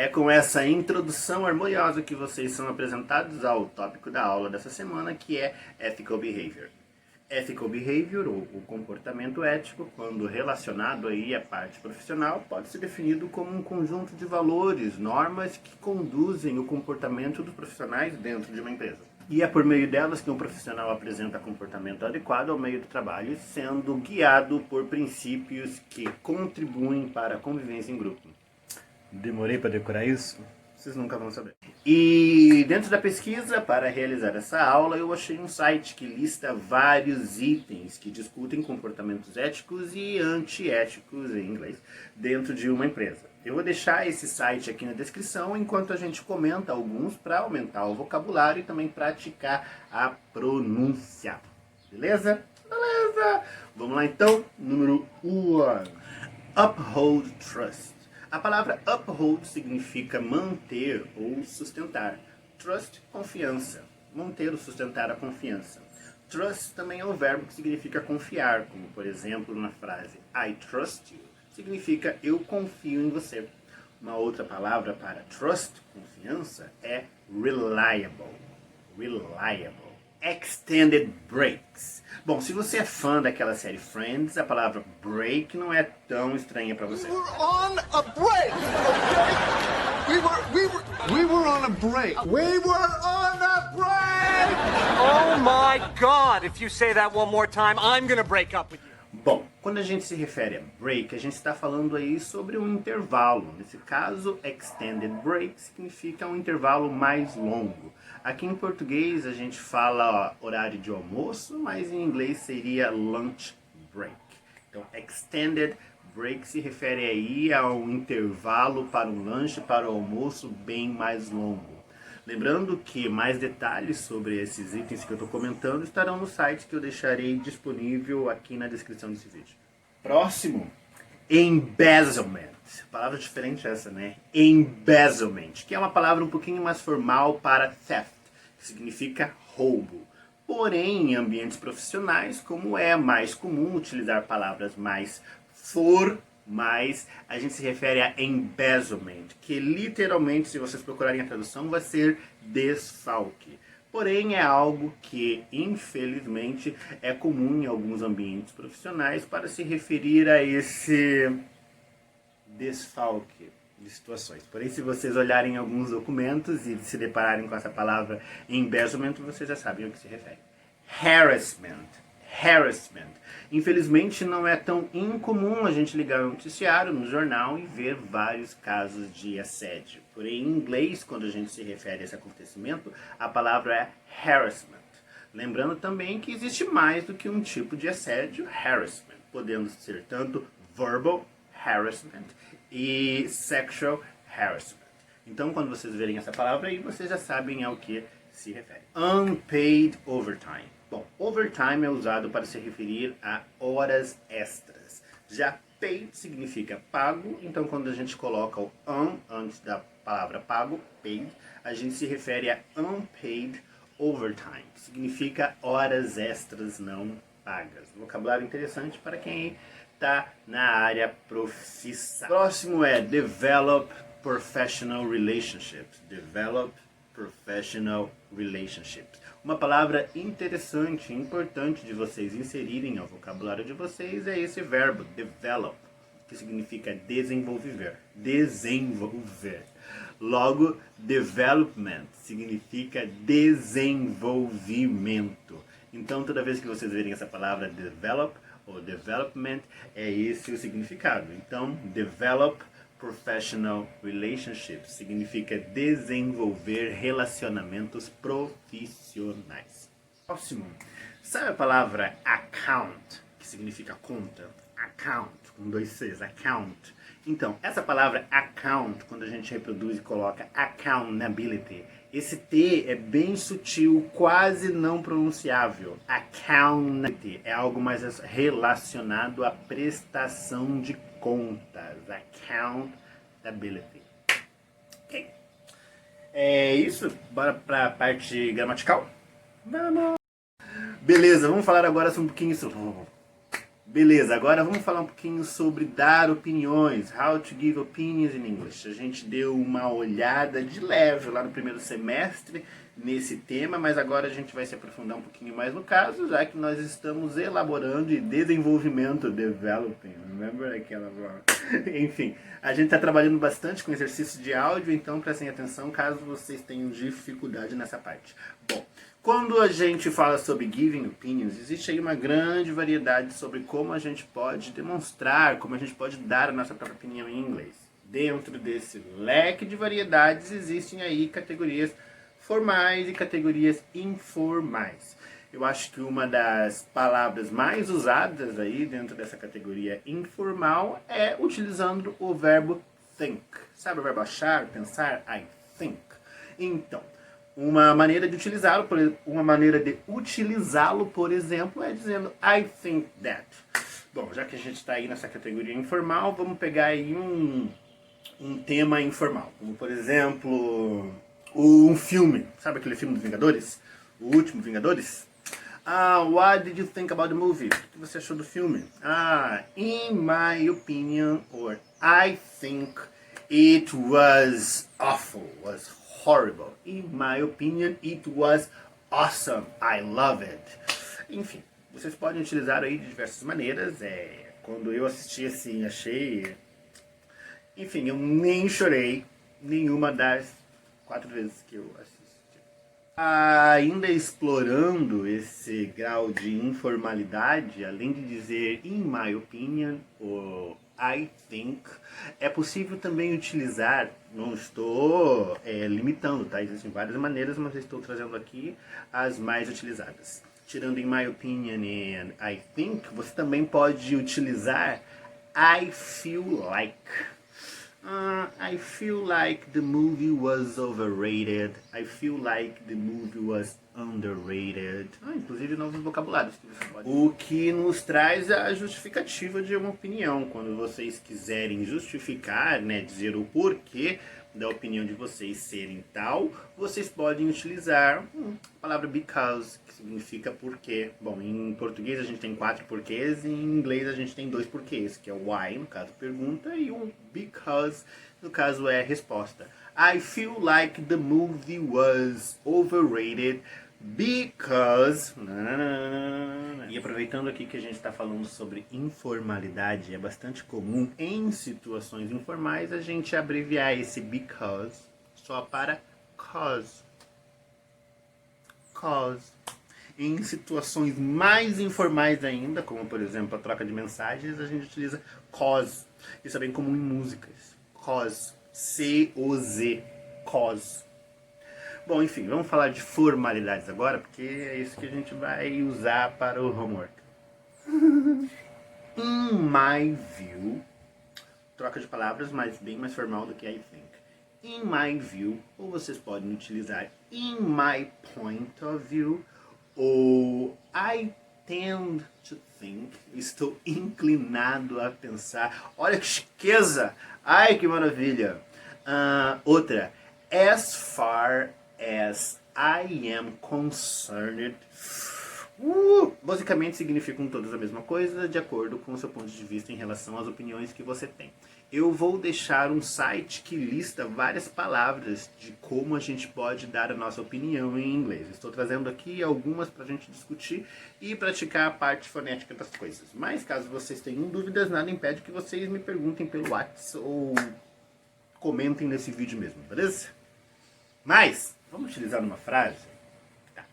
com essa introdução harmoniosa que vocês são apresentados ao tópico da aula dessa semana, que é Ethical Behavior. Ethical Behavior, ou o comportamento ético, quando relacionado aí à parte profissional, pode ser definido como um conjunto de valores, normas que conduzem o comportamento dos profissionais dentro de uma empresa. E é por meio delas que um profissional apresenta comportamento adequado ao meio do trabalho, sendo guiado por princípios que contribuem para a convivência em grupo. Demorei para decorar isso? Vocês nunca vão saber. E dentro da pesquisa, para realizar essa aula, eu achei um site que lista vários itens que discutem comportamentos éticos e antiéticos, em inglês, dentro de uma empresa. Eu vou deixar esse site aqui na descrição, enquanto a gente comenta alguns para aumentar o vocabulário e também praticar a pronúncia. Beleza? Beleza! Vamos lá então, número 1. Uphold trust. A palavra uphold significa manter ou sustentar. Trust, confiança. Manter ou sustentar a confiança. Trust também é um verbo que significa confiar, como por exemplo na frase I trust you, significa eu confio em você. Uma outra palavra para trust, confiança, é reliable. Reliable. Extended breaks. Bom, se você é fã daquela série Friends, a palavra break não é tão estranha para você. We were on a break, okay? We were on a break. We were on a break! Oh my God! If you say that one more time, I'm gonna break up with you. Bom, quando a gente se refere a break, a gente está falando aí sobre um intervalo. Nesse caso, extended break significa um intervalo mais longo. Aqui em português a gente fala horário de almoço, mas em inglês seria lunch break. Então, extended break se refere aí a um intervalo para um lanche, para o almoço bem mais longo. Lembrando que mais detalhes sobre esses itens que eu estou comentando estarão no site que eu deixarei disponível aqui na descrição desse vídeo. Próximo, embezzlement. Palavra diferente essa, né? Embezzlement, que é uma palavra um pouquinho mais formal para theft, que significa roubo. Porém, em ambientes profissionais, como é mais comum utilizar palavras mais formais, a gente se refere a embezzlement, que literalmente, se vocês procurarem a tradução, vai ser desfalque. Porém, é algo que, infelizmente, é comum em alguns ambientes profissionais para se referir a esse desfalque de situações. Porém, se vocês olharem alguns documentos e se depararem com essa palavra embezzlement, vocês já sabem ao que se refere. Harassment. Harassment. Infelizmente, não é tão incomum a gente ligar o noticiário no jornal e ver vários casos de assédio. Porém, em inglês, quando a gente se refere a esse acontecimento, a palavra é harassment. Lembrando também que existe mais do que um tipo de assédio, harassment, podendo ser tanto verbal harassment e sexual harassment. Então, quando vocês verem essa palavra aí, vocês já sabem ao que se refere. Unpaid overtime. Bom, overtime é usado para se referir a horas extras. Já paid significa pago, então quando a gente coloca o antes da palavra pago, paid, a gente se refere a unpaid overtime, que significa horas extras não pagas. Vocabulário interessante para quem está na área profissional. Próximo é develop professional relationships. Develop professional relationships. Uma palavra interessante e importante de vocês inserirem ao vocabulário de vocês é esse verbo, develop, que significa desenvolver. Desenvolver. Logo, development significa desenvolvimento. Então, toda vez que vocês verem essa palavra develop ou development, é esse o significado. Então, develop professional relationships significa desenvolver relacionamentos profissionais. Próximo. Sabe a palavra account, que significa conta? Account, com 2 Cs, account. Então, essa palavra account, quando a gente reproduz e coloca accountability, esse T é bem sutil, quase não pronunciável. Accountability é algo mais relacionado à prestação de contas. Accountability. Ok. É isso? Bora para a parte gramatical? Vamos! Beleza, vamos falar agora sobre um pouquinho sobre Beleza, agora vamos falar um pouquinho sobre dar opiniões. How to give opinions in English. A gente deu uma olhada de leve lá no primeiro semestre nesse tema, mas agora a gente vai se aprofundar um pouquinho mais no caso, já que nós estamos elaborando e desenvolvimento, developing, remember aquela... Enfim, a gente está trabalhando bastante com exercício de áudio, então prestem atenção caso vocês tenham dificuldade nessa parte. Bom, quando a gente fala sobre giving opinions, existe aí uma grande variedade sobre como a gente pode demonstrar, como a gente pode dar a nossa própria opinião em inglês. Dentro desse leque de variedades existem aí categorias formais e categorias informais. Eu acho que uma das palavras mais usadas aí dentro dessa categoria informal é utilizando o verbo think. Sabe o verbo achar, pensar? I think. Então, uma maneira de utilizá-lo, por exemplo, é dizendo I think that. Bom, já que a gente está aí nessa categoria informal, vamos pegar aí um tema informal, como por exemplo um filme. Sabe aquele filme dos Vingadores? O último Vingadores? What did you think about the movie? O que você achou do filme? In my opinion, or I think it was awful, was horrible. In my opinion, it was awesome. I love it. Enfim, vocês podem utilizar aí de diversas maneiras. Quando eu assisti assim, achei... Enfim, eu nem chorei nenhuma das 4 vezes que eu assisti. Ainda explorando esse grau de informalidade, além de dizer in my opinion ou I think, é possível também utilizar, não estou limitando, tá? Existem várias maneiras, mas eu estou trazendo aqui as mais utilizadas. Tirando in my opinion and I think, você também pode utilizar I feel like. I feel like the movie was overrated. I feel like the movie was underrated. Inclusive novos vocabulários que você pode... O que nos traz a justificativa de uma opinião. Quando vocês quiserem justificar, né, dizer o porquê da opinião de vocês serem tal, vocês podem utilizar a palavra because, que significa porquê. Bom, em português a gente tem 4 porquês, e em inglês a gente tem 2 porquês, que é o why, no caso pergunta, e o because, no caso é resposta. I feel like the movie was overrated because... E aproveitando aqui que a gente está falando sobre informalidade, é bastante comum em situações informais a gente abreviar esse because só para cause. Cause. Em situações mais informais ainda, como por exemplo a troca de mensagens, a gente utiliza cause. Isso é bem comum em músicas. Cause. C-O-Z. Cause. Bom, enfim, vamos falar de formalidades agora, porque é isso que a gente vai usar para o homework. In my view, troca de palavras, mas bem mais formal do que I think. In my view, ou vocês podem utilizar in my point of view, ou I tend to think, estou inclinado a pensar. Olha que chiqueza! Ai, que maravilha! Outra, as far as I am concerned. Basicamente significam todas a mesma coisa, de acordo com o seu ponto de vista em relação às opiniões que você tem. Eu vou deixar um site que lista várias palavras de como a gente pode dar a nossa opinião em inglês. Estou trazendo aqui algumas para a gente discutir e praticar a parte fonética das coisas. Mas caso vocês tenham dúvidas, nada impede que vocês me perguntem pelo WhatsApp ou comentem nesse vídeo mesmo, beleza? Mas vamos utilizar uma frase? Tá.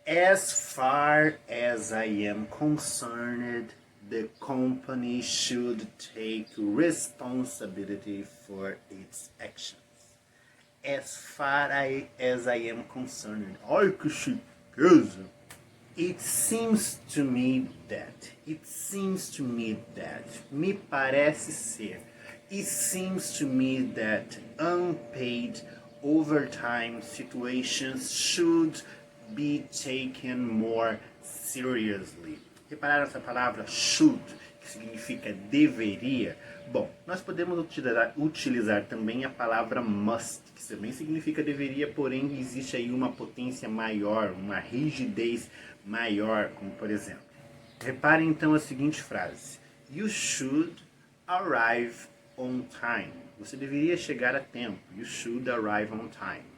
As far as I am concerned, the company should take responsibility for its actions. As far as I am concerned. Ai, que chiqueza! It seems to me that. It seems to me that. Me parece ser. It seems to me that unpaid overtime situations should be taken more seriously. Repararam essa palavra should, que significa deveria? Bom, nós podemos utilizar também a palavra must, que também significa deveria, porém existe aí uma potência maior, uma rigidez maior, como por exemplo, Reparem então a seguinte frase. You should arrive on time. Você deveria chegar a tempo. You should arrive on time.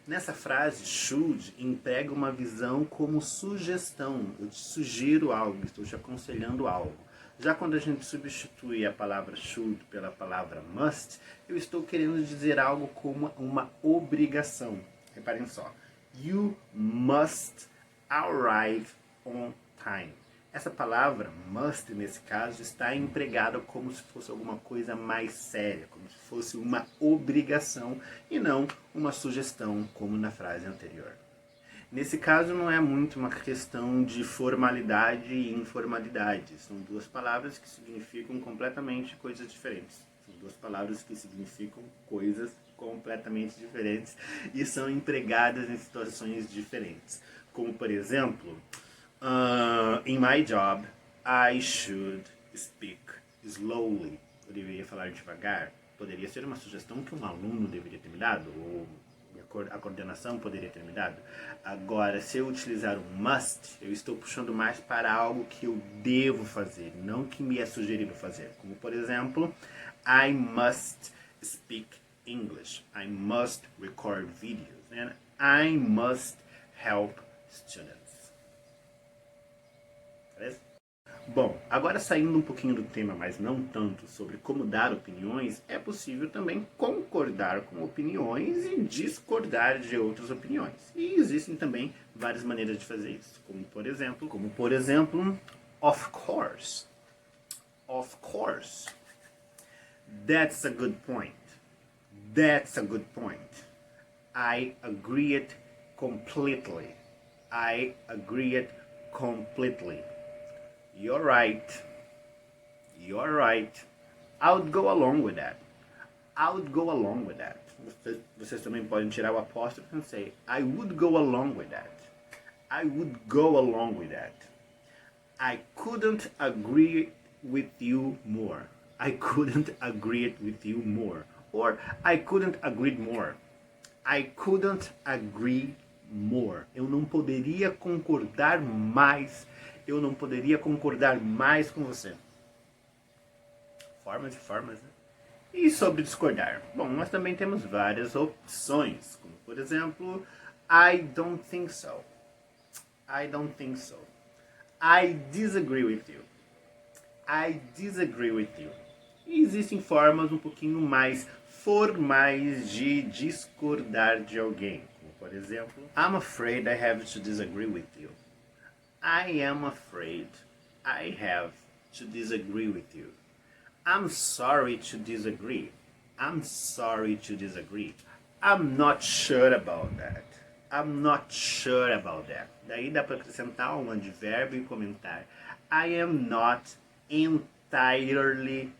Nessa frase, should emprega uma visão como sugestão. Eu te sugiro algo, estou te aconselhando algo. Já quando a gente substitui a palavra should pela palavra must, eu estou querendo dizer algo como uma obrigação. Reparem só. You must arrive on time. Essa palavra must, nesse caso, está empregada como se fosse alguma coisa mais séria, como se fosse uma obrigação e não uma sugestão, como na frase anterior. Nesse caso, não é muito uma questão de formalidade e informalidade. São duas palavras que significam completamente coisas diferentes. São duas palavras que significam coisas completamente diferentes e são empregadas em situações diferentes. Como, por exemplo... in my job, I should speak slowly. Eu deveria falar devagar. Poderia ser uma sugestão que um aluno deveria ter me dado, ou a coordenação poderia ter me dado. Agora, se eu utilizar um must, eu estou puxando mais para algo que eu devo fazer, não que me é sugerido fazer. Como, por exemplo, I must speak English. I must record videos. And I must help students. Bom, agora saindo um pouquinho do tema, mas não tanto sobre como dar opiniões, é possível também concordar com opiniões e discordar de outras opiniões. E existem também várias maneiras de fazer isso, como por exemplo, of course. Of course. That's a good point. That's a good point. I agree it completely. I agree it completely. You're right. You're right. I would go along with that. I would go along with that. Vocês também podem tirar o apóstrofo e say, I would go along with that. I would go along with that. I couldn't agree with you more. I couldn't agree with you more. Or I couldn't agree more. I couldn't agree more. Eu não poderia concordar mais. Eu não poderia concordar mais com você. Formas e formas, né? E sobre discordar? Bom, nós também temos várias opções. Como, por exemplo, I don't think so. I don't think so. I disagree with you. I disagree with you. E existem formas um pouquinho mais formais de discordar de alguém. Como, por exemplo, I'm afraid I have to disagree with you. I am afraid I have to disagree with you. I'm sorry to disagree. I'm sorry to disagree. I'm not sure about that. I'm not sure about that. Daí dá para acrescentar um advérbio e comentar. I am not entirely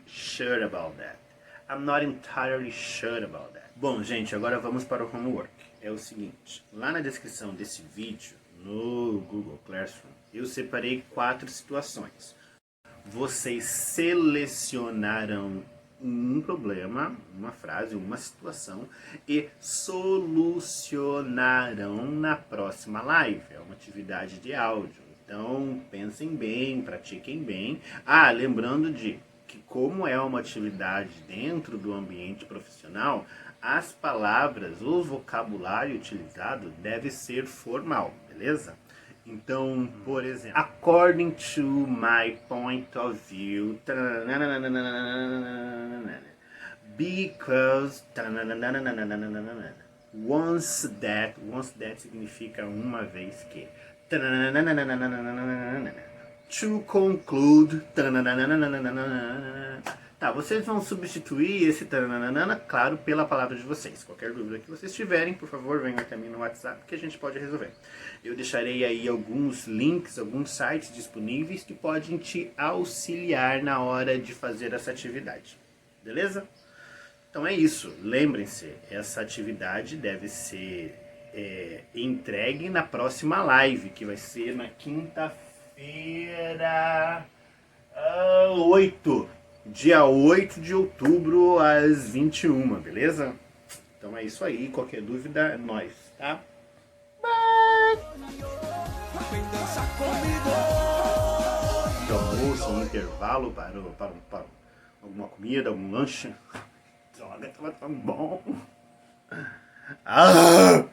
sure about that. I'm not entirely sure about that. Bom, gente, agora vamos para o homework. É o seguinte, lá na descrição desse vídeo, no Google Classroom, eu separei 4 situações. Vocês selecionarão um problema, uma frase, uma situação e solucionarão na próxima live. É uma atividade de áudio. Então, pensem bem, pratiquem bem. Lembrando de que como é uma atividade dentro do ambiente profissional, as palavras, o vocabulário utilizado deve ser formal, beleza? Então, por exemplo, according to my point of view, because, once that significa uma vez que, to conclude, tá, vocês vão substituir esse taranana, claro, pela palavra de vocês. Qualquer dúvida que vocês tiverem, por favor, venham até mim no WhatsApp que a gente pode resolver. Eu deixarei aí alguns links, alguns sites disponíveis que podem te auxiliar na hora de fazer essa atividade. Beleza? Então é isso. Lembrem-se, essa atividade deve ser entregue na próxima live, que vai ser na quinta-feira, dia 8 de outubro, às 21, beleza? Então é isso aí, qualquer dúvida é nóis, tá? Bye! um intervalo para alguma comida, algum lanche. Droga, tava tão bom. Ah!